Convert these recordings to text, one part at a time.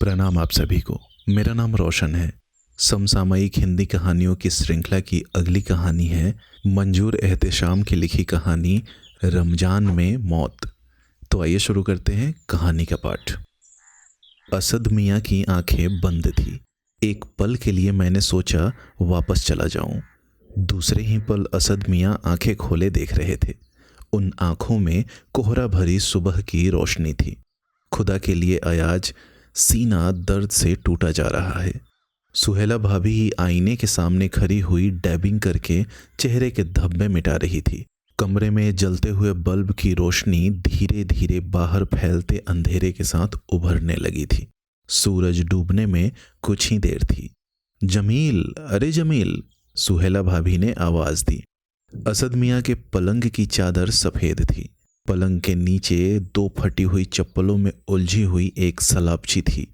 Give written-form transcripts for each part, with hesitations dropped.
प्रणाम आप सभी को। मेरा नाम रोशन है। समसामयिक हिंदी कहानियों की श्रृंखला की अगली कहानी है मंजूर एहतेशाम की लिखी कहानी रमजान में मौत। तो आइए शुरू करते हैं कहानी का पाठ। असद मियाँ की आंखें बंद थी। एक पल के लिए मैंने सोचा वापस चला जाऊं। दूसरे ही पल असद मियाँ आंखें खोले देख रहे थे। उन आंखों में कोहरा भरी सुबह की रोशनी थी। खुदा के लिए अयाज, सीना दर्द से टूटा जा रहा है। सुहेला भाभी ही आईने के सामने खड़ी हुई डैबिंग करके चेहरे के धब्बे मिटा रही थी। कमरे में जलते हुए बल्ब की रोशनी धीरे धीरे बाहर फैलते अंधेरे के साथ उभरने लगी थी। सूरज डूबने में कुछ ही देर थी। जमील, अरे जमील, सुहेला भाभी ने आवाज दी। असद मियाँ के पलंग की चादर सफेद थी। पलंग के नीचे दो फटी हुई चप्पलों में उलझी हुई एक सलाबची थी,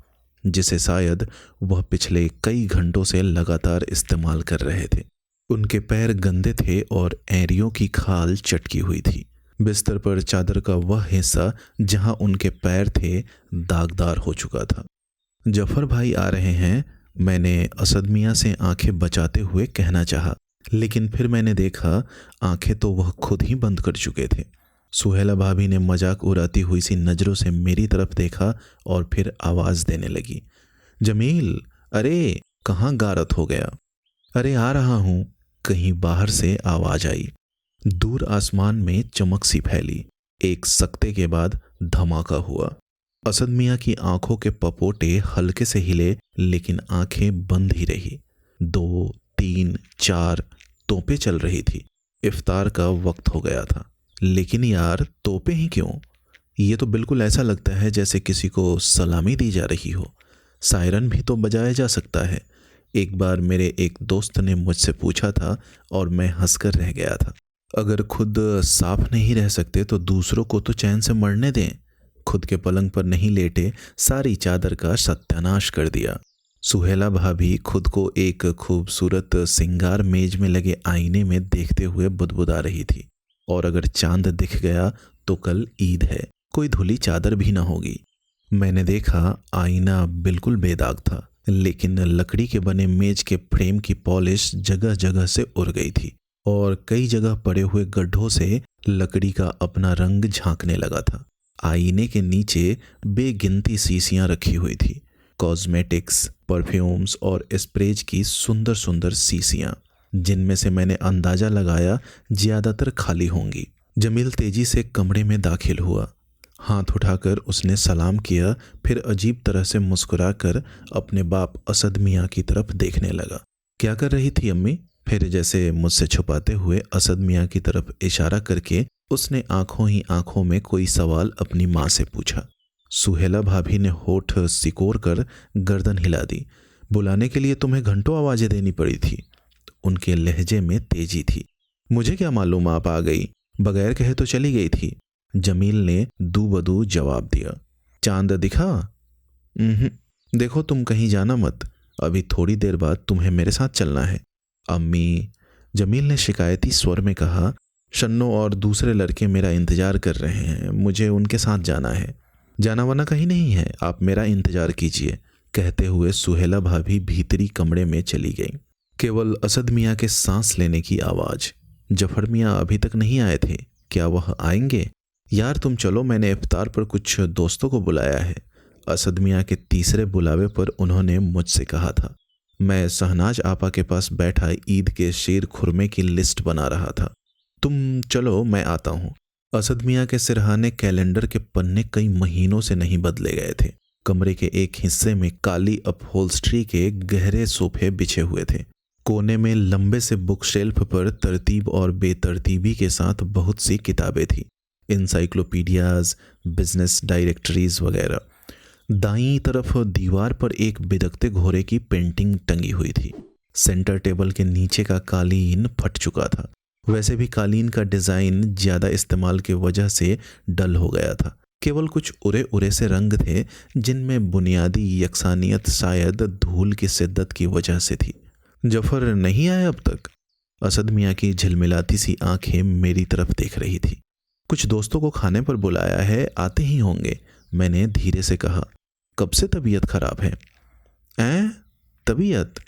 जिसे शायद वह पिछले कई घंटों से लगातार इस्तेमाल कर रहे थे। उनके पैर गंदे थे और एड़ियों की खाल चटकी हुई थी। बिस्तर पर चादर का वह हिस्सा जहां उनके पैर थे दागदार हो चुका था। जफर भाई आ रहे हैं, मैंने असद मियाँ से आंखें बचाते हुए कहना चाहा, लेकिन फिर मैंने देखा आंखें तो वह खुद ही बंद कर चुके थे। सुहेला भाभी ने मजाक उड़ाती हुई सी नज़रों से मेरी तरफ देखा और फिर आवाज़ देने लगी, जमील, अरे कहाँ गारत हो गया? अरे आ रहा हूँ, कहीं बाहर से आवाज़ आई। दूर आसमान में चमक सी फैली। एक सकते के बाद धमाका हुआ। असद मियाँ की आंखों के पपोटे हल्के से हिले, लेकिन आंखें बंद ही रही। 2, 3, 4 तोपें चल रही थी। इफ्तार का वक्त हो गया था। लेकिन यार, तोपें ही क्यों? ये तो बिल्कुल ऐसा लगता है जैसे किसी को सलामी दी जा रही हो। सायरन भी तो बजाया जा सकता है। एक बार मेरे एक दोस्त ने मुझसे पूछा था और मैं हंसकर रह गया था। अगर खुद साफ नहीं रह सकते तो दूसरों को तो चैन से मरने दें। खुद के पलंग पर नहीं लेटे सारी चादर का सत्यानाश कर दिया। सुहेला भाभी खुद को एक खूबसूरत सिंगार मेज में लगे आईने में देखते हुए बुदबुदा रही थी। और अगर चांद दिख गया तो कल ईद है, कोई धुली चादर भी ना होगी। मैंने देखा आईना बिल्कुल बेदाग था, लेकिन लकड़ी के बने मेज के फ्रेम की पॉलिश जगह जगह से उड़ गई थी और कई जगह पड़े हुए गड्ढों से लकड़ी का अपना रंग झांकने लगा था। आईने के नीचे बेगिनती शीशियां रखी हुई थी। कॉस्मेटिक्स, परफ्यूम्स और स्प्रेज की सुंदर सुंदर शीशियां, जिनमें से मैंने अंदाजा लगाया ज्यादातर खाली होंगी। जमील तेजी से कमरे में दाखिल हुआ। हाथ उठाकर उसने सलाम किया, फिर अजीब तरह से मुस्कुराकर अपने बाप असद मियाँ की तरफ देखने लगा। क्या कर रही थी अम्मी? फिर जैसे मुझसे छुपाते हुए असद मियाँ की तरफ इशारा करके उसने आंखों ही आंखों में कोई सवाल अपनी माँ से पूछा। सुहेला भाभी ने होठ सिकोड़ कर गर्दन हिला दी। बुलाने के लिए तुम्हें घंटों आवाजें देनी पड़ी थी। उनके लहजे में तेजी थी। मुझे क्या मालूम आप आ गई, बगैर कहे तो चली गई थी। जमील ने दूबदू जवाब दिया। चांद दिखा? देखो, तुम कहीं जाना मत, अभी थोड़ी देर बाद तुम्हें मेरे साथ चलना है। अम्मी, जमील ने शिकायती स्वर में कहा, शन्नो और दूसरे लड़के मेरा इंतजार कर रहे हैं, मुझे उनके साथ जाना है। जाना वाना कहीं नहीं है, आप मेरा इंतजार कीजिए, कहते हुए सुहेला भाभी भीतरी कमरे में चली गई। केवल असद मियाँ के सांस लेने की आवाज। जफर मियाँ अभी तक नहीं आए थे, क्या वह आएंगे? यार तुम चलो, मैंने इफ्तार पर कुछ दोस्तों को बुलाया है। असद मियाँ के तीसरे बुलावे पर उन्होंने मुझसे कहा था। मैं शहनाज आपा के पास बैठा ईद के शीर खुरमे की लिस्ट बना रहा था। तुम चलो, मैं आता हूँ। असद मियाँ के सिरहाने कैलेंडर के पन्ने कई महीनों से नहीं बदले गए थे। कमरे के एक हिस्से में काली अपहोल्स्ट्री के गहरे सोफे बिछे हुए थे। कोने में लंबे से बुक शेल्फ पर तरतीब और बेतरतीबी के साथ बहुत सी किताबें थी, इंसाइक्लोपीडियाज, बिजनेस डायरेक्टरीज वगैरह। दाईं तरफ दीवार पर एक बिदकते घोड़े की पेंटिंग टंगी हुई थी। सेंटर टेबल के नीचे का कालीन फट चुका था। वैसे भी कालीन का डिज़ाइन ज़्यादा इस्तेमाल की वजह से डल हो गया था। केवल कुछ उरे उरे से रंग थे, जिनमें बुनियादी यकसानियत शायद धूल की शिद्दत की वजह से थी। जफर नहीं आया अब तक? असद मियाँ की झिलमिलाती सी आंखें मेरी तरफ देख रही थी। कुछ दोस्तों को खाने पर बुलाया है, आते ही होंगे, मैंने धीरे से कहा। कब से तबीयत खराब है? ऐ तबीयत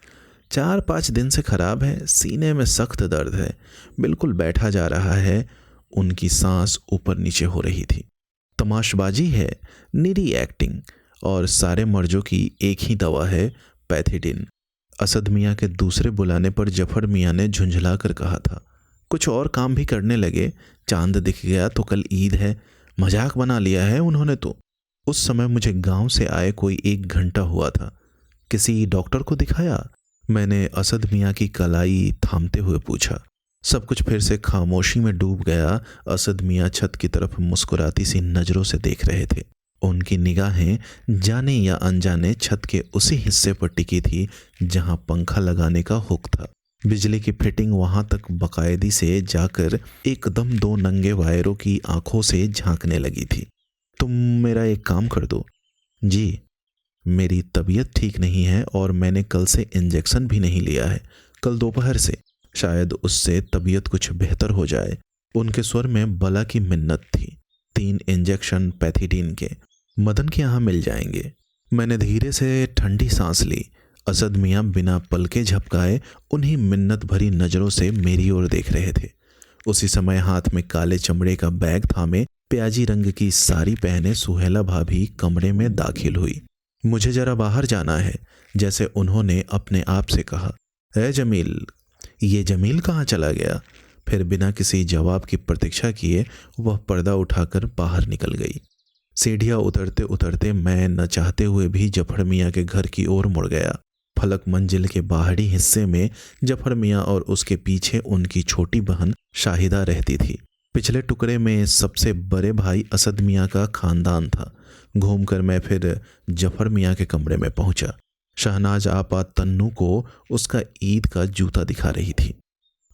4-5 दिन से खराब है। सीने में सख्त दर्द है, बिल्कुल बैठा जा रहा है। उनकी सांस ऊपर नीचे हो रही थी। तमाशबाजी है, निरी एक्टिंग, और सारे मर्जों की एक ही दवा है, पैथिडिन। असद मियाँ के दूसरे बुलाने पर जफर मियाँ ने झुंझला कर कहा था। कुछ और काम भी करने लगे। चांद दिख गया तो कल ईद है, मजाक बना लिया है उन्होंने तो। उस समय मुझे गांव से आए कोई 1 घंटा हुआ था। किसी डॉक्टर को दिखाया? मैंने असद मियाँ की कलाई थामते हुए पूछा। सब कुछ फिर से खामोशी में डूब गया। असद मियाँ छत की तरफ मुस्कुराती सी नजरों से देख रहे थे। उनकी निगाहें जाने या अनजाने छत के उसी हिस्से पर टिकी थी जहां पंखा लगाने का हुक था। बिजली की फिटिंग वहां तक बाकायदी से जाकर एकदम 2 नंगे वायरों की आंखों से झांकने लगी थी। तुम मेरा एक काम कर दो। जी, मेरी तबीयत ठीक नहीं है और मैंने कल से इंजेक्शन भी नहीं लिया है। कल दोपहर से, शायद उससे तबीयत कुछ बेहतर हो जाए। उनके स्वर में बला की मिन्नत थी। 3 इंजेक्शन पैथिडीन के मदन के यहाँ मिल जाएंगे। मैंने धीरे से ठंडी सांस ली। असद मियाँ बिना पलके झपकाए उन्हीं मिन्नत भरी नजरों से मेरी ओर देख रहे थे। उसी समय हाथ में काले चमड़े का बैग थामे प्याजी रंग की साड़ी पहने सुहेला भाभी कमरे में दाखिल हुई। मुझे जरा बाहर जाना है, जैसे उन्होंने अपने आप से कहा। ए जमील। ये जमील कहाँ चला गया? फिर बिना किसी जवाब की प्रतीक्षा किए वह पर्दा उठाकर बाहर निकल गई। सीढ़ियाँ उतरते उतरते मैं न चाहते हुए भी जफर मियाँ के घर की ओर मुड़ गया। फलक मंजिल के बाहरी हिस्से में जफर मियाँ और उसके पीछे उनकी छोटी बहन शाहिदा रहती थी। पिछले टुकड़े में सबसे बड़े भाई असद मियाँ का खानदान था। घूमकर मैं फिर जफर मियाँ के कमरे में पहुंचा। शहनाज आपा तन्नू को उसका ईद का जूता दिखा रही थी।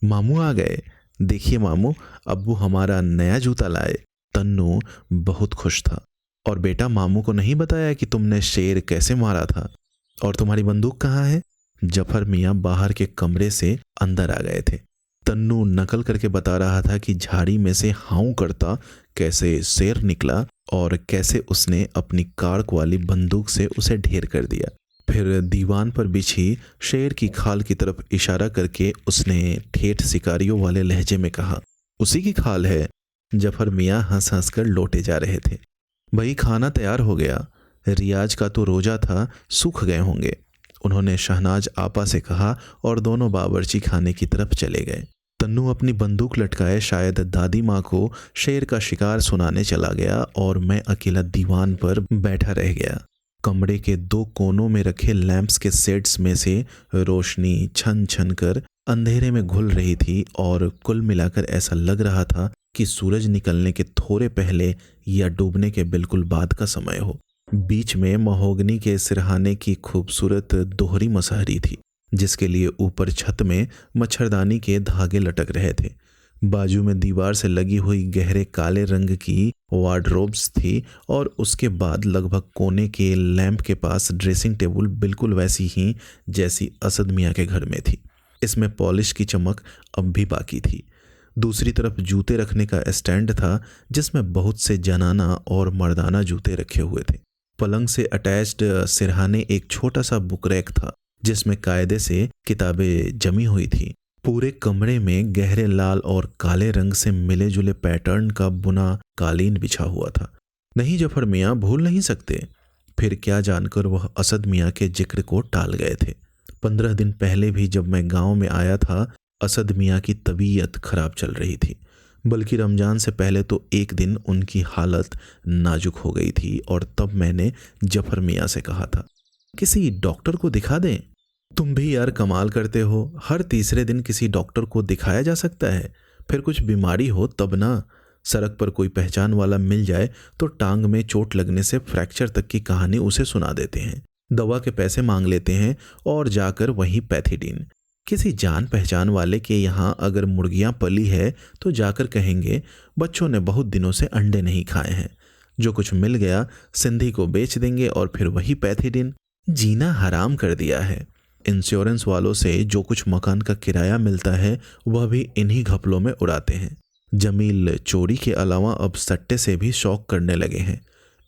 मामू आ गए, देखिए मामू, अब्बू हमारा नया जूता लाए। तन्नू बहुत खुश था। और बेटा, मामू को नहीं बताया कि तुमने शेर कैसे मारा था? और तुम्हारी बंदूक कहाँ है? जफर मियाँ बाहर के कमरे से अंदर आ गए थे। तन्नू नकल करके बता रहा था कि झाड़ी में से हाउ करता कैसे शेर निकला और कैसे उसने अपनी कार्क वाली बंदूक से उसे ढेर कर दिया। फिर दीवान पर बिछी शेर की खाल की तरफ इशारा करके उसने ठेठ शिकारियों वाले लहजे में कहा, उसी की खाल है। जफर मियाँ हंस हंस कर लौटे जा रहे थे। भाई, खाना तैयार हो गया। रियाज का तो रोजा था, सूख गए होंगे, उन्होंने शहनाज आपा से कहा और दोनों बावर्ची खाने की तरफ चले गए। तन्नू अपनी बंदूक लटकाए शायद दादी माँ को शेर का शिकार सुनाने चला गया और मैं अकेला दीवान पर बैठा रह गया। कमरे के 2 कोनों में रखे लैंप्स के सेट्स में से रोशनी छन छन कर अंधेरे में घुल रही थी और कुल मिलाकर ऐसा लग रहा था कि सूरज निकलने के थोड़े पहले या डूबने के बिल्कुल बाद का समय हो। बीच में महोगनी के सिरहाने की खूबसूरत दोहरी मसहरी थी, जिसके लिए ऊपर छत में मच्छरदानी के धागे लटक रहे थे। बाजू में दीवार से लगी हुई गहरे काले रंग की वार्डरोब्स थी और उसके बाद लगभग कोने के लैंप के पास ड्रेसिंग टेबल बिल्कुल वैसी ही जैसी असद मियाँ के घर में थी। इसमें पॉलिश की चमक अब भी बाकी थी। दूसरी तरफ जूते रखने का स्टैंड था जिसमें बहुत से जनाना और मर्दाना जूते रखे हुए थे। पलंग से अटैच्ड सिरहाने एक छोटा सा बुक रैक था जिसमें कायदे से किताबें जमी हुई थी। पूरे कमरे में गहरे लाल और काले रंग से मिले जुले पैटर्न का बुना कालीन बिछा हुआ था। नहीं जफर मियाँ, भूल नहीं सकते। फिर क्या जानकर वह असद मियाँ के जिक्र को टाल गए थे। 15 दिन पहले भी जब मैं गांव में आया था, असद मियाँ की तबीयत खराब चल रही थी। बल्कि रमजान से पहले तो एक दिन उनकी हालत नाजुक हो गई थी और तब मैंने जफर मियाँ से कहा था, किसी डॉक्टर को दिखा दें। तुम भी यार कमाल करते हो, हर तीसरे दिन किसी डॉक्टर को दिखाया जा सकता है। फिर कुछ बीमारी हो तब ना। सड़क पर कोई पहचान वाला मिल जाए तो टांग में चोट लगने से फ्रैक्चर तक की कहानी उसे सुना देते हैं, दवा के पैसे मांग लेते हैं और जाकर वहीं पैथिडीन। किसी जान पहचान वाले के यहाँ अगर मुर्गियाँ पली है तो जाकर कहेंगे बच्चों ने बहुत दिनों से अंडे नहीं खाए हैं। जो कुछ मिल गया सिंधी को बेच देंगे और फिर वही पैथिडीन। जीना हराम कर दिया है। इंश्योरेंस वालों से जो कुछ मकान का किराया मिलता है वह भी इन्हीं घपलों में उड़ाते हैं। जमील चोरी के अलावा अब सट्टे से भी शौक करने लगे हैं।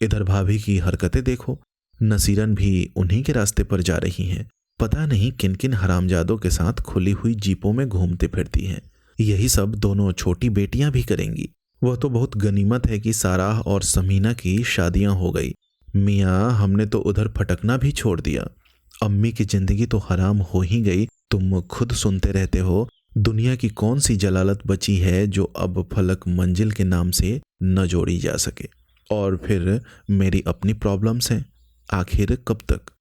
इधर भाभी की हरकतें देखो, नसीरन भी उन्हीं के रास्ते पर जा रही हैं। पता नहीं किन किन हरामजादों के साथ खुली हुई जीपों में घूमते फिरती हैं। यही सब दोनों छोटी बेटियां भी करेंगी। वह तो बहुत गनीमत है कि साराह और समीना की शादियां हो गई। मियाँ, हमने तो उधर फटकना भी छोड़ दिया। अम्मी की जिंदगी तो हराम हो ही गई। तुम खुद सुनते रहते हो, दुनिया की कौन सी जलालत बची है जो अब फलक मंजिल के नाम से न जोड़ी जा सके। और फिर मेरी अपनी प्रॉब्लम्स हैं, आखिर कब तक।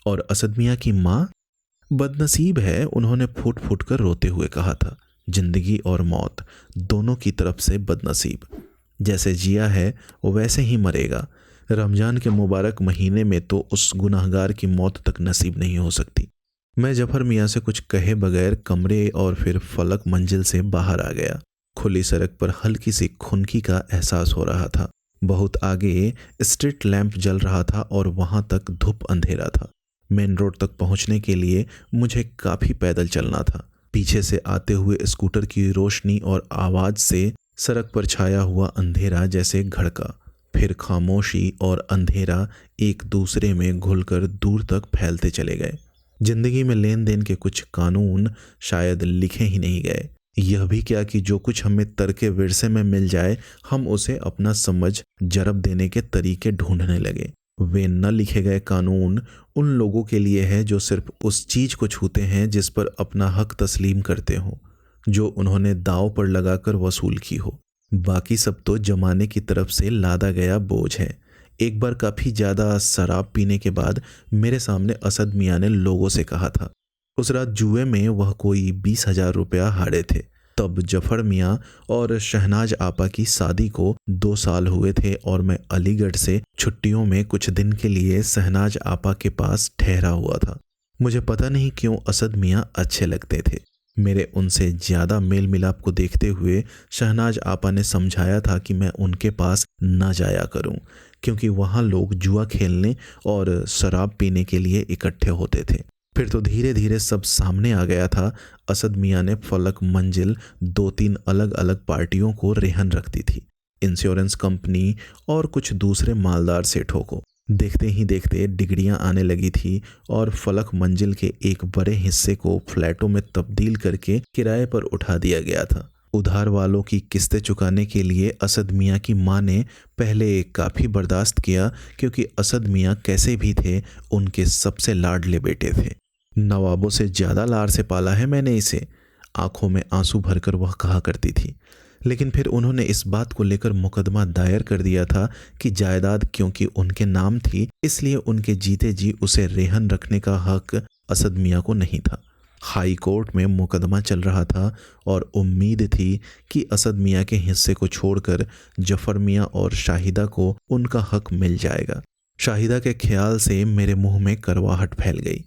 और असद मियाँ की माँ बदनसीब है, उन्होंने फूट फूट कर रोते हुए कहा था। जिंदगी और मौत दोनों की तरफ से बदनसीब। जैसे जिया है वैसे ही मरेगा। रमजान के मुबारक महीने में तो उस गुनाहगार की मौत तक नसीब नहीं हो सकती। मैं जफर मियाँ से कुछ कहे बगैर कमरे और फिर फलक मंजिल से बाहर आ गया। खुली सड़क पर हल्की सी खुनकी का एहसास हो रहा था। बहुत आगे स्ट्रीट लैंप जल रहा था और वहां तक धूप अंधेरा था। मेन रोड तक पहुंचने के लिए मुझे काफी पैदल चलना था। पीछे से आते हुए स्कूटर की रोशनी और आवाज से सड़क पर छाया हुआ अंधेरा जैसे घड़का। फिर खामोशी और अंधेरा एक दूसरे में घुलकर दूर तक फैलते चले गए। जिंदगी में लेन देन के कुछ कानून शायद लिखे ही नहीं गए। यह भी क्या कि जो कुछ हमें तरके विरसे में मिल जाए, हम उसे अपना समझ जरब देने के तरीके ढूंढने लगे। वे न लिखे गए कानून उन लोगों के लिए है जो सिर्फ उस चीज को छूते हैं जिस पर अपना हक तस्लीम करते हो, जो उन्होंने दांव पर लगाकर वसूल की हो। बाकी सब तो जमाने की तरफ से लादा गया बोझ है। एक बार काफी ज्यादा शराब पीने के बाद मेरे सामने असद मियाँ ने लोगों से कहा था। उस रात जुए में वह कोई 20,000 रुपया हारे थे। तब जफर मियाँ और शहनाज आपा की शादी को 2 साल हुए थे और मैं अलीगढ़ से छुट्टियों में कुछ दिन के लिए शहनाज आपा के पास ठहरा हुआ था। मुझे पता नहीं क्यों असद मियाँ अच्छे लगते थे। मेरे उनसे ज्यादा मेल मिलाप को देखते हुए शहनाज आपा ने समझाया था कि मैं उनके पास न जाया करूं, क्योंकि वहां लोग जुआ खेलने और शराब पीने के लिए इकट्ठे होते थे। फिर तो धीरे धीरे सब सामने आ गया था। असद मियाँ ने फलक मंजिल 2-3 अलग अलग पार्टियों को रेहन रख दी थी, इंश्योरेंस कंपनी और कुछ दूसरे मालदार सेठों को। देखते ही देखते डिग्रियां आने लगी थी और फलक मंजिल के एक बड़े हिस्से को फ्लैटों में तब्दील करके किराए पर उठा दिया गया था। उधार वालों की किस्तें चुकाने के लिए असद मियाँ की माँ ने पहले काफ़ी बर्दाश्त किया, क्योंकि असद मियाँ कैसे भी थे उनके सबसे लाडले बेटे थे। नवाबों से ज़्यादा लाड़ से पाला है मैंने इसे, आंखों में आंसू भरकर वह कहा करती थी। लेकिन फिर उन्होंने इस बात को लेकर मुकदमा दायर कर दिया था कि जायदाद क्योंकि उनके नाम थी, इसलिए उनके जीते जी उसे रेहन रखने का हक असद मियाँ को नहीं था। हाई कोर्ट में मुकदमा चल रहा था और उम्मीद थी कि असद मियाँ के हिस्से को छोड़कर जफर मियाँ और शाहिदा को उनका हक मिल जाएगा। शाहिदा के ख्याल से मेरे मुंह में करवाहट फैल गई।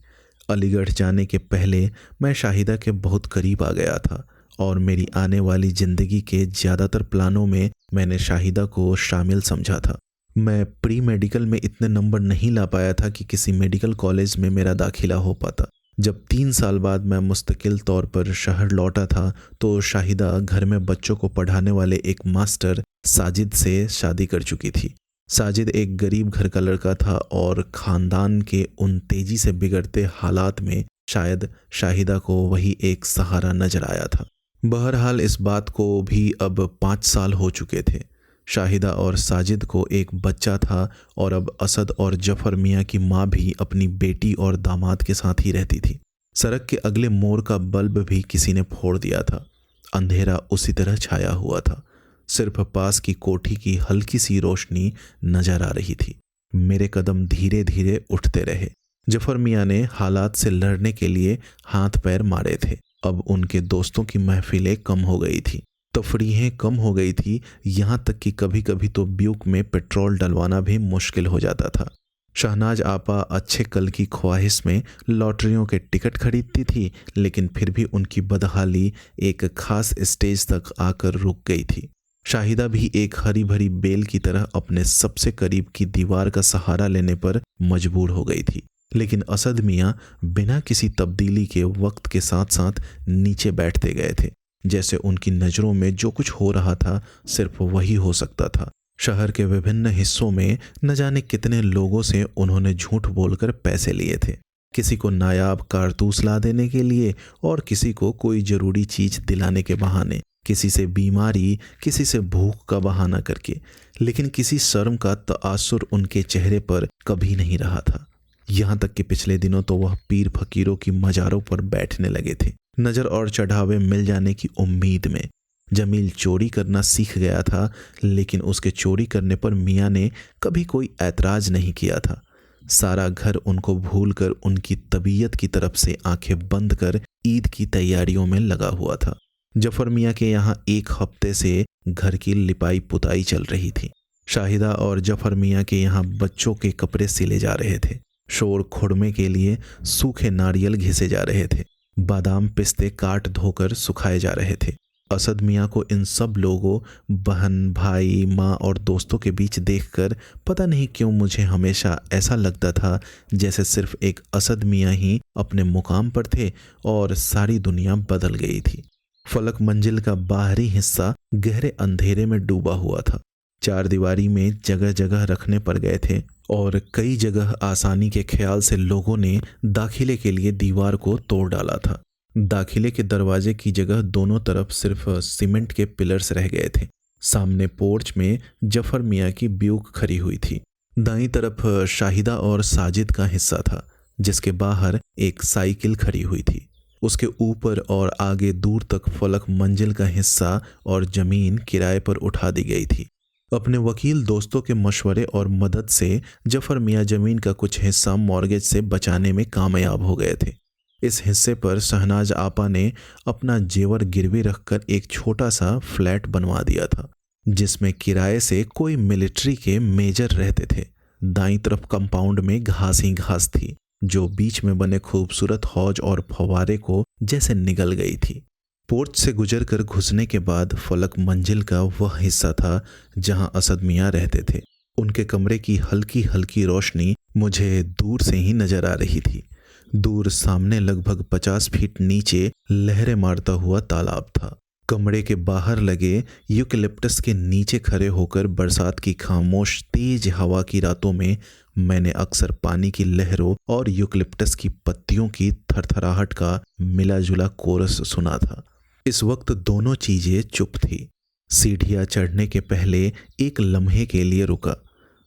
अलीगढ़ जाने के पहले मैं शाहिदा के बहुत करीब आ गया था और मेरी आने वाली ज़िंदगी के ज़्यादातर प्लानों में मैंने शाहिदा को शामिल समझा था। मैं प्री मेडिकल में इतने नंबर नहीं ला पाया था कि किसी मेडिकल कॉलेज में मेरा दाखिला हो पाता। जब 3 साल बाद मैं मुस्तकिल तौर पर शहर लौटा था तो शाहिदा घर में बच्चों को पढ़ाने वाले एक मास्टर साजिद से शादी कर चुकी थी। साजिद एक गरीब घर का लड़का था और ख़ानदान के उन तेज़ी से बिगड़ते हालात में शायद शाहिदा को वही एक सहारा नजर आया था। बहरहाल इस बात को भी अब 5 साल हो चुके थे। शाहिदा और साजिद को एक बच्चा था और अब असद और जफर मियाँ की माँ भी अपनी बेटी और दामाद के साथ ही रहती थी। सड़क के अगले मोड़ का बल्ब भी किसी ने फोड़ दिया था। अंधेरा उसी तरह छाया हुआ था, सिर्फ पास की कोठी की हल्की सी रोशनी नजर आ रही थी। मेरे कदम धीरे धीरे उठते रहे। जफर मियाँ ने हालात से लड़ने के लिए हाथ पैर मारे थे। अब उनके दोस्तों की महफिलें कम हो गई थी, तफरीहें कम हो गई थी, यहाँ तक कि कभी कभी तो ब्यूक में पेट्रोल डलवाना भी मुश्किल हो जाता था। शहनाज आपा अच्छे कल की ख्वाहिश में लॉटरियों के टिकट खरीदती थी, लेकिन फिर भी उनकी बदहाली एक खास स्टेज तक आकर रुक गई थी। शाहिदा भी एक हरी भरी बेल की तरह अपने सबसे करीब की दीवार का सहारा लेने पर मजबूर हो गई थी। लेकिन असद मियाँ बिना किसी तब्दीली के वक्त के साथ साथ नीचे बैठते गए थे, जैसे उनकी नज़रों में जो कुछ हो रहा था सिर्फ वही हो सकता था। शहर के विभिन्न हिस्सों में न जाने कितने लोगों से उन्होंने झूठ बोलकर पैसे लिए थे। किसी को नायाब कारतूस ला देने के लिए और किसी को कोई जरूरी चीज दिलाने के बहाने, किसी से बीमारी, किसी से भूख का बहाना करके, लेकिन किसी शर्म का तआसुर उनके चेहरे पर कभी नहीं रहा था। यहाँ तक कि पिछले दिनों तो वह पीर फकीरों की मजारों पर बैठने लगे थे, नजर और चढ़ावे मिल जाने की उम्मीद में। जमील चोरी करना सीख गया था, लेकिन उसके चोरी करने पर मियाँ ने कभी कोई ऐतराज नहीं किया था। सारा घर उनको भूलकर उनकी तबीयत की तरफ से आंखें बंद कर ईद की तैयारियों में लगा हुआ था। जफर मियाँ के यहाँ एक हफ्ते से घर की लिपाई पुताई चल रही थी। शाहिदा और जफर मियाँ के यहाँ बच्चों के कपड़े सिले जा रहे थे। शोर खुड़मे के लिए सूखे नारियल घिसे जा रहे थे। बादाम पिस्ते काट धोकर सुखाए जा रहे थे। असद मियाँ को इन सब लोगों, बहन, भाई, माँ और दोस्तों के बीच देखकर पता नहीं क्यों मुझे हमेशा ऐसा लगता था जैसे सिर्फ एक असद मियाँ ही अपने मुकाम पर थे और सारी दुनिया बदल गई थी। फलक मंजिल का बाहरी हिस्सा गहरे अंधेरे में डूबा हुआ था। चार दीवारी में जगह जगह रखने पड़ गए थे और कई जगह आसानी के ख्याल से लोगों ने दाखिले के लिए दीवार को तोड़ डाला था। दाखिले के दरवाजे की जगह दोनों तरफ सिर्फ सीमेंट के पिलर्स रह गए थे। सामने पोर्च में जफर मियाँ की ब्यूक खड़ी हुई थी। दाईं तरफ शाहिदा और साजिद का हिस्सा था, जिसके बाहर एक साइकिल खड़ी हुई थी। उसके ऊपर और आगे दूर तक फलक मंजिल का हिस्सा और जमीन किराए पर उठा दी गई थी। अपने वकील दोस्तों के मशवरे और मदद से जफर मियाँ जमीन का कुछ हिस्सा मॉर्गेज से बचाने में कामयाब हो गए थे। इस हिस्से पर शहनाज आपा ने अपना जेवर गिरवी रखकर एक छोटा सा फ्लैट बनवा दिया था, जिसमें किराए से कोई मिलिट्री के मेजर रहते थे। दाईं तरफ कंपाउंड में घास ही घास थी, जो बीच में बने खूबसूरत हौज और फव्वारे को जैसे निगल गई थी। पोर्च से गुजरकर घुसने के बाद फलक मंजिल का वह हिस्सा था जहां असद मियाँ रहते थे। उनके कमरे की हल्की हल्की रोशनी मुझे दूर से ही नजर आ रही थी। दूर सामने लगभग 50 फीट नीचे लहरें मारता हुआ तालाब था। कमरे के बाहर लगे यूकेलिप्टस के नीचे खड़े होकर बरसात की खामोश तेज हवा की रातों में मैंने अक्सर पानी की लहरों और यूकेलिप्टस की पत्तियों की थरथराहट का मिला जुला कोरस सुना था। इस वक्त दोनों चीजें चुप थी। सीढ़ियां चढ़ने के पहले एक लम्हे के लिए रुका।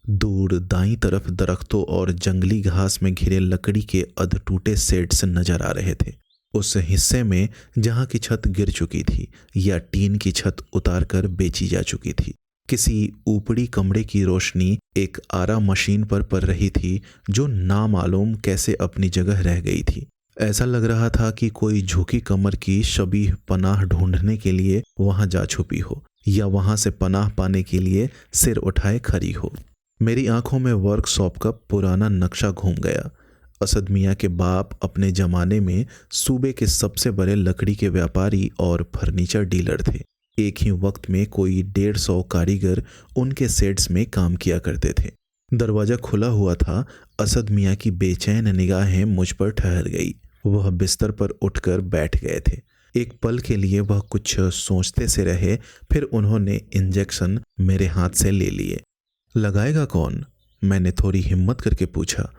दूर दाईं तरफ दरख्तों और जंगली घास में घिरे लकड़ी के अधटूटे सेट्स नजर आ रहे थे। उस हिस्से में जहां की छत गिर चुकी थी या टीन की छत उतारकर बेची जा चुकी थी। किसी ऊपरी कमरे की रोशनी एक आरा मशीन पर पड़ रही थी, जो नामालूम कैसे अपनी जगह रह गई थी। ऐसा लग रहा था कि कोई झुकी कमर की शबीह पनाह ढूंढने के लिए वहां जा छुपी हो या वहां से पनाह पाने के लिए सिर उठाए खड़ी हो। मेरी आंखों में वर्कशॉप का पुराना नक्शा घूम गया। असद मियाँ के बाप अपने जमाने में सूबे के सबसे बड़े लकड़ी के व्यापारी और फर्नीचर डीलर थे। एक ही वक्त में कोई 150 कारीगर उनके सेट्स में काम किया करते थे। दरवाजा खुला हुआ था। असद मियाँ की बेचैन निगाहें मुझ पर ठहर गई। वह बिस्तर पर उठकर बैठ गए थे। एक पल के लिए वह कुछ सोचते से रहे, फिर उन्होंने इंजेक्शन मेरे हाथ से ले लिए। लगाएगा कौन? मैंने थोड़ी हिम्मत करके पूछा।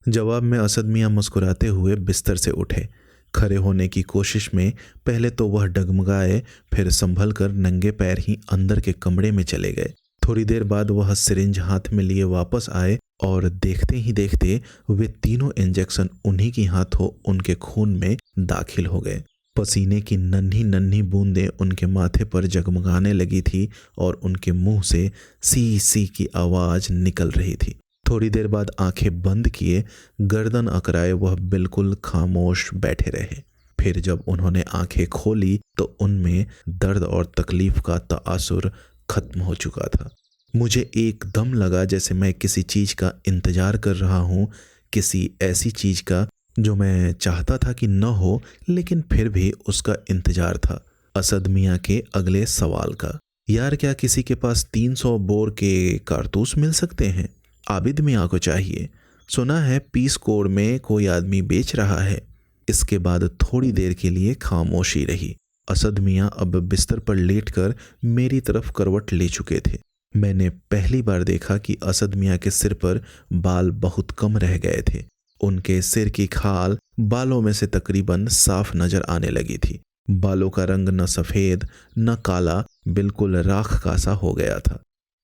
जवाब में असद मियाँ मुस्कुराते हुए बिस्तर से उठे। खड़े होने की कोशिश में पहले तो वह डगमगाए, फिर संभल कर नंगे पैर ही अंदर के कमरे में चले गए। थोड़ी देर बाद वह सिरिंज हाथ में लिए वापस आए और देखते ही देखते वे तीनों इंजेक्शन उन्हीं की हाथों उनके खून में दाखिल हो गए। पसीने की नन्ही नन्ही बूंदें उनके माथे पर जगमगाने लगी थी और उनके मुंह से सी सी की आवाज निकल रही थी। थोड़ी देर बाद आंखें बंद किए, गर्दन अकड़ाए वह बिल्कुल खामोश बैठे रहे। फिर जब उन्होंने आंखें खोली तो उनमें दर्द और तकलीफ का तासुर खत्म हो चुका था। मुझे एकदम लगा जैसे मैं किसी चीज का इंतजार कर रहा हूं, किसी ऐसी चीज का जो मैं चाहता था कि न हो, लेकिन फिर भी उसका इंतजार था। असद मियाँ के अगले सवाल का। यार, क्या किसी के पास 300 बोर के कारतूस मिल सकते हैं? आबिद मियाँ को चाहिए। सुना है पीस कोड में कोई आदमी बेच रहा है। इसके बाद थोड़ी देर के लिए खामोशी रही। असद मियाँ अब बिस्तर पर लेटकर मेरी तरफ करवट ले चुके थे। मैंने पहली बार देखा कि असद मियाँ के सिर पर बाल बहुत कम रह गए थे। उनके सिर की खाल बालों में से तकरीबन साफ नजर आने लगी थी। बालों का रंग न सफेद न काला, बिल्कुल राख का सा हो गया था।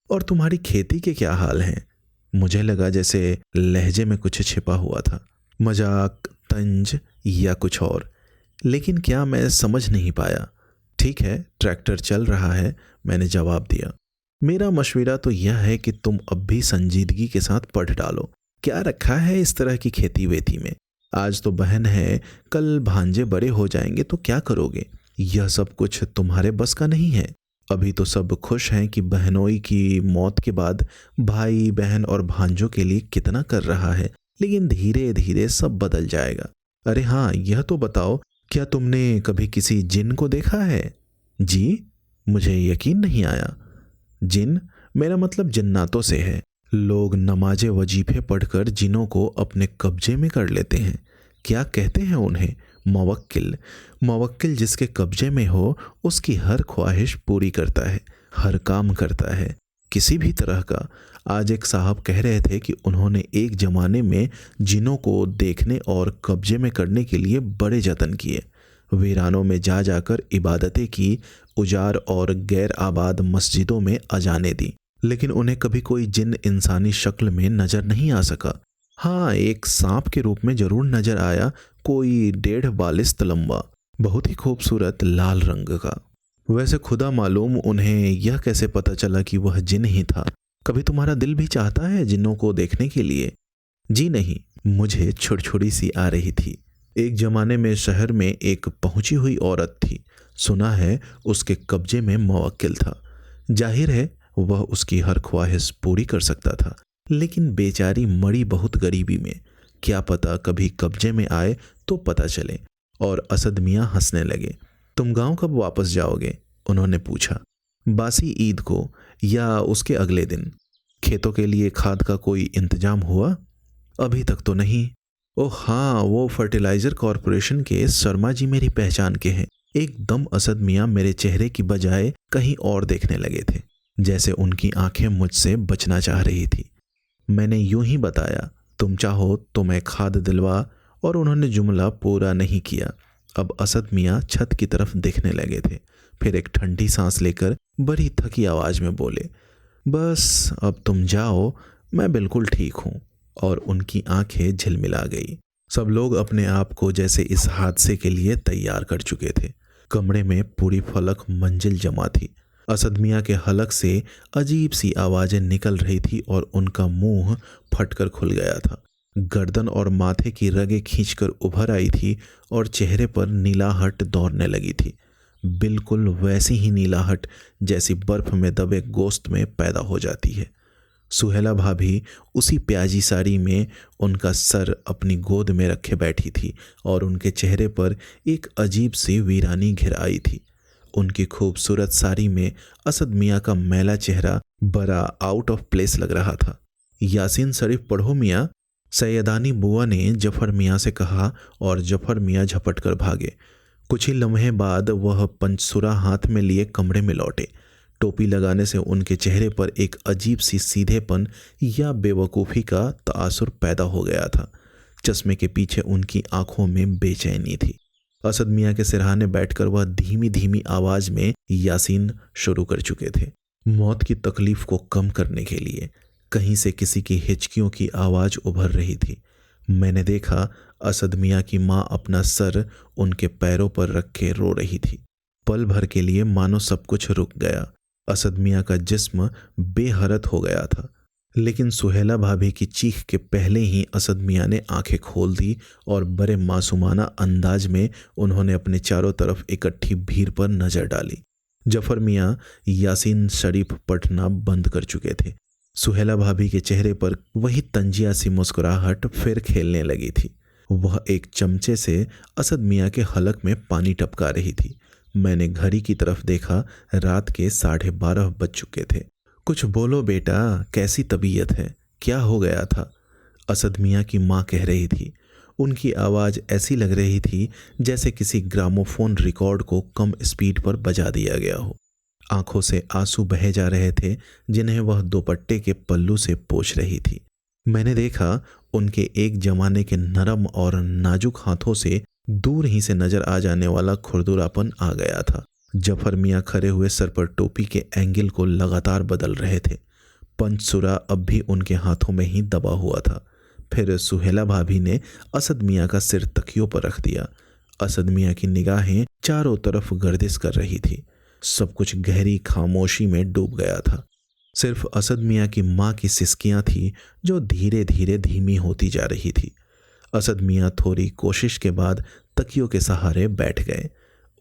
और तुम्हारी खेती के क्या हाल हैं? मुझे लगा जैसे लहजे में कुछ छिपा हुआ था, मजाक, तंज या कुछ और। लेकिन क्या मैं समझ नहीं पाया। ठीक है, ट्रैक्टर चल रहा है, मैंने जवाब दिया। मेरा मशवरा तो यह है कि तुम अब भी संजीदगी के साथ पढ़ डालो। क्या रखा है इस तरह की खेती वेती में? आज तो बहन है, कल भांजे बड़े हो जाएंगे तो क्या करोगे? यह सब कुछ तुम्हारे बस का नहीं है। अभी तो सब खुश हैं कि बहनोई की मौत के बाद भाई बहन और भांजों के लिए कितना कर रहा है, लेकिन धीरे धीरे सब बदल जाएगा। अरे हाँ, यह तो बताओ, क्या तुमने कभी किसी जिन को देखा है? जी? मुझे यकीन नहीं आया। जिन? मेरा मतलब जन्नातों से है। लोग नमाजे वजीफे पढ़कर जिनों को अपने कब्जे में कर लेते हैं। क्या कहते हैं उन्हें? मवक्किल। मवक्किल जिसके कब्जे में हो उसकी हर ख्वाहिश पूरी करता है, हर काम करता है, किसी भी तरह का। आज एक साहब कह रहे थे कि उन्होंने एक जमाने में जिनों को देखने और कब्जे में करने के लिए बड़े जतन किए। वीरानों में जा जाकर इबादतें की, उजार और गैर आबाद मस्जिदों में अजाने दी, लेकिन उन्हें कभी कोई जिन इंसानी शक्ल में नजर नहीं आ सका। हाँ, एक सांप के रूप में जरूर नजर आया, कोई 1.5 बालिस्त लंबा, बहुत ही खूबसूरत लाल रंग का। वैसे खुदा मालूम उन्हें यह कैसे पता चला कि वह जिन ही था। कभी तुम्हारा दिल भी चाहता है जिन्नों को देखने के लिए? जी नहीं, मुझे छुड़छुड़ी सी आ रही थी। एक जमाने में शहर में एक पहुंची हुई औरत थी। सुना है उसके कब्जे में मवक्किल था। जाहिर है वह उसकी हर ख्वाहिश पूरी कर सकता था, लेकिन बेचारी मड़ी बहुत गरीबी में। क्या पता कभी कब्जे में आए तो पता चले। और असद मियाँ हंसने लगे। तुम गांव कब वापस जाओगे? उन्होंने पूछा। बासी ईद को या उसके अगले दिन। खेतों के लिए खाद का कोई इंतजाम हुआ? अभी तक तो नहीं। ओह हाँ, वो फर्टिलाइजर कॉरपोरेशन के शर्मा जी मेरी पहचान के हैं। एकदम असद मियाँ मेरे चेहरे की बजाय कहीं और देखने लगे थे, जैसे उनकी आंखें मुझसे बचना चाह रही थी। मैंने यूं ही बताया, तुम चाहो तो मैं खाद दिलवा, और उन्होंने जुमला पूरा नहीं किया। अब असद मियाँ छत की तरफ देखने लगे थे। फिर एक ठंडी सांस लेकर बड़ी थकी आवाज में बोले, बस अब तुम जाओ, मैं बिल्कुल ठीक हूँ। और उनकी आंखें झिलमिला गई। सब लोग अपने आप को जैसे इस हादसे के लिए तैयार कर चुके थे। कमरे में पूरी फलक मंजिल जमा थी। असद मियाँ के हलक से अजीब सी आवाजें निकल रही थी और उनका मुंह फटकर खुल गया था। गर्दन और माथे की रगें खींचकर उभर आई थी और चेहरे पर नीलाहट दौड़ने लगी थी। बिल्कुल वैसी ही नीलाहट जैसी बर्फ में दबे गोश्त में पैदा हो जाती है। सुहेला भाभी उसी प्याजी साड़ी में उनका सर अपनी गोद में रखे बैठी थी और उनके चेहरे पर एक अजीब सी वीरानी घिर आई थी। उनकी खूबसूरत साड़ी में असद मियाँ का मैला चेहरा बड़ा आउट ऑफ प्लेस लग रहा था। यासीन शरीफ पढ़ो मियाँ, सैयदानी बुआ ने जफर मियाँ से कहा और जफर मियाँ झपट कर भागे। कुछ ही लम्हे बाद वह पंचसुरा हाथ में लिए कमरे में लौटे। टोपी लगाने से उनके चेहरे पर एक अजीब सी सीधेपन या बेवकूफ़ी का तासुर पैदा हो गया था। चश्मे के पीछे उनकी आंखों में बेचैनी थी। असद मियाँ के सिरहाने बैठकर वह धीमी धीमी आवाज में यासीन शुरू कर चुके थे। मौत की तकलीफ को कम करने के लिए कहीं से किसी की हिचकियों की आवाज उभर रही थी। मैंने देखा असद मियाँ की माँ अपना सर उनके पैरों पर रख के रो रही थी। पल भर के लिए मानो सब कुछ रुक गया। असद मियाँ का जिस्म बेहरत हो गया था, लेकिन सुहेला भाभी की चीख के पहले ही असद मियाँ ने आंखें खोल दी और बड़े मासूमाना अंदाज में उन्होंने अपने चारों तरफ इकट्ठी भीड़ पर नजर डाली। जफर मियाँ यासीन शरीफ पढ़ना बंद कर चुके थे। सुहेला भाभी के चेहरे पर वही तंजिया सी मुस्कुराहट फिर खेलने लगी थी। वह एक चमचे से असद मियाँ के हलक में पानी टपका रही थी। मैंने घड़ी की तरफ देखा, रात के 12:30 बज चुके थे। कुछ बोलो बेटा, कैसी तबीयत है? क्या हो गया था? असद मियाँ की माँ कह रही थी। उनकी आवाज़ ऐसी लग रही थी जैसे किसी ग्रामोफोन रिकॉर्ड को कम स्पीड पर बजा दिया गया हो। आंखों से आंसू बहे जा रहे थे जिन्हें वह दुपट्टे के पल्लू से पोंछ रही थी। मैंने देखा उनके एक जमाने के नरम और नाजुक हाथों से दूर ही से नजर आ जाने वाला खुरदुरापन आ गया था। जफर मियाँ खड़े हुए सर पर टोपी के एंगल को लगातार बदल रहे थे। पंचसुरा अब भी उनके हाथों में ही दबा हुआ था। फिर सुहेला भाभी ने असद मियाँ का सिर तकियों पर रख दिया। असद मियाँ की निगाहें चारों तरफ गर्दिश कर रही थी। सब कुछ गहरी खामोशी में डूब गया था। सिर्फ असद मियाँ की माँ की सिसकियाँ थी जो धीरे धीरे धीमी होती जा रही थी। असद मियाँ थोड़ी कोशिश के बाद तकियों के सहारे बैठ गए।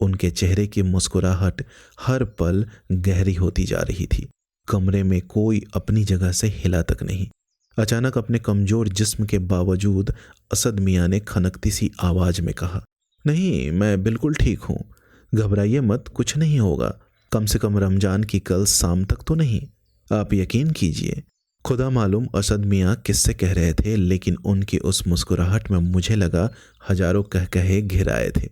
उनके चेहरे की मुस्कुराहट हर पल गहरी होती जा रही थी। कमरे में कोई अपनी जगह से हिला तक नहीं। अचानक अपने कमजोर जिस्म के बावजूद असद मियाँ ने खनकती सी आवाज में कहा, नहीं, मैं बिल्कुल ठीक हूँ, घबराइए मत, कुछ नहीं होगा। कम से कम रमजान की कल शाम तक तो नहीं, आप यकीन कीजिए। खुदा मालूम असद मियाँ किससे कह रहे थे, लेकिन उनकी उस मुस्कुराहट में मुझे लगा हजारों कहे घिर आए थे।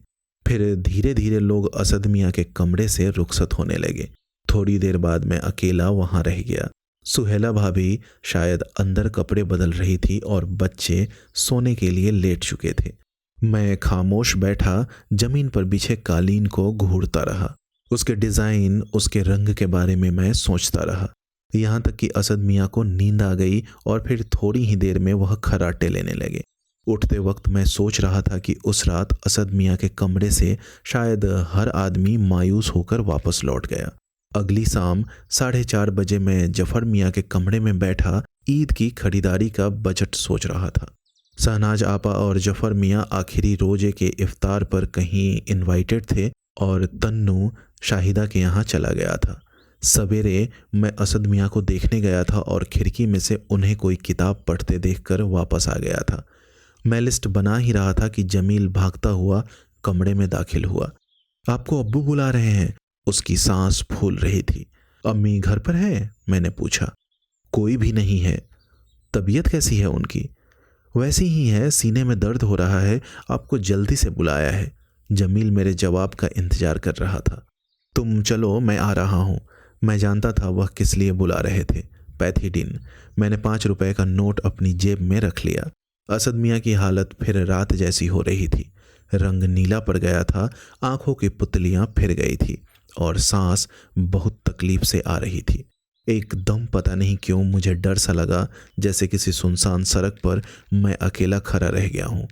फिर धीरे धीरे लोग असद मियाँ के कमरे से रुखसत होने लगे। थोड़ी देर बाद मैं अकेला वहां रह गया। सुहेला भाभी शायद अंदर कपड़े बदल रही थी और बच्चे सोने के लिए लेट चुके थे। मैं खामोश बैठा जमीन पर बिछे कालीन को घूरता रहा। उसके डिजाइन, उसके रंग के बारे में मैं सोचता रहा, यहाँ तक कि असद मियाँ को नींद आ गई और फिर थोड़ी ही देर में वह खर्राटे लेने लगे। उठते वक्त मैं सोच रहा था कि उस रात असद मियाँ के कमरे से शायद हर आदमी मायूस होकर वापस लौट गया। अगली शाम 4:30 बजे मैं जफर मियाँ के कमरे में बैठा ईद की खरीदारी का बजट सोच रहा था। शहनाज आपा और जफर मियाँ आखिरी रोजे के इफ्तार पर कहीं इनवाइटेड थे और तन्नू शाहिदा के यहाँ चला गया था। सवेरे मैं असद मियाँ को देखने गया था और खिड़की में से उन्हें कोई किताब पढ़ते देखकर वापस आ गया था। मैं लिस्ट बना ही रहा था कि जमील भागता हुआ कमरे में दाखिल हुआ। आपको अब्बू बुला रहे हैं। उसकी सांस फूल रही थी। अम्मी घर पर है? मैंने पूछा। कोई भी नहीं है। तबीयत कैसी है उनकी? वैसी ही है, सीने में दर्द हो रहा है, आपको जल्दी से बुलाया है। जमील मेरे जवाब का इंतजार कर रहा था। तुम चलो, मैं आ रहा हूँ। मैं जानता था वह किस लिए बुला रहे थे। पैथीडीन। मैंने 5 रुपए का नोट अपनी जेब में रख लिया। असद मियाँ की हालत फिर रात जैसी हो रही थी। रंग नीला पड़ गया था, आंखों की पुतलियां फिर गई थी और सांस बहुत तकलीफ से आ रही थी। एकदम पता नहीं क्यों मुझे डर सा लगा, जैसे किसी सुनसान सड़क पर मैं अकेला खड़ा रह गया हूँ।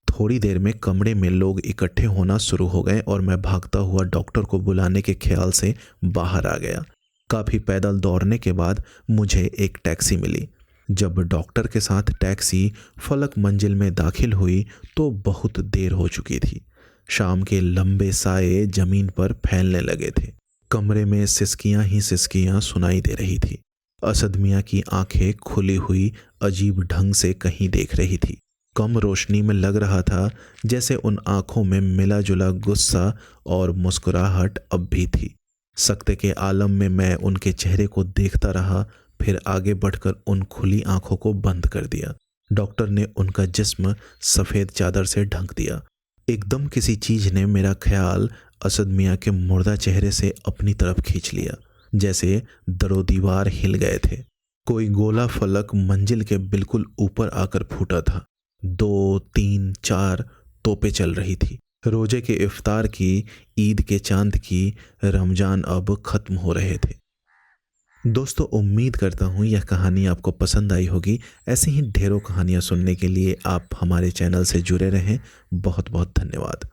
थोड़ी देर में कमरे में लोग इकट्ठे होना शुरू हो गए और मैं भागता हुआ डॉक्टर को बुलाने के ख्याल से बाहर आ गया। काफ़ी पैदल दौड़ने के बाद मुझे एक टैक्सी मिली। जब डॉक्टर के साथ टैक्सी फलक मंजिल में दाखिल हुई तो बहुत देर हो चुकी थी। शाम के लंबे साए जमीन पर फैलने लगे थे। कमरे में सिसकियां ही सिसकियां सुनाई दे रही थी। असद मियाँ की आंखें खुली हुई अजीब ढंग से कहीं देख रही थी। कम रोशनी में लग रहा था जैसे उन आंखों में मिला जुला गुस्सा और मुस्कुराहट अब भी थी। सकते के आलम में मैं उनके चेहरे को देखता रहा, फिर आगे बढ़कर उन खुली आंखों को बंद कर दिया। डॉक्टर ने उनका जिस्म सफ़ेद चादर से ढक दिया। एकदम किसी चीज ने मेरा ख्याल असद मियाँ के मुर्दा चेहरे से अपनी तरफ खींच लिया, जैसे दरो दीवार हिल गए थे। कोई गोला फलक मंजिल के बिल्कुल ऊपर आकर फूटा था। 2, 3, 4 तोपें चल रही थी। रोजे के इफ्तार की, ईद के चांद की, रमजान अब खत्म हो रहे थे। दोस्तों, उम्मीद करता हूँ यह कहानी आपको पसंद आई होगी। ऐसी ही ढेरों कहानियाँ सुनने के लिए आप हमारे चैनल से जुड़े रहें। बहुत बहुत धन्यवाद।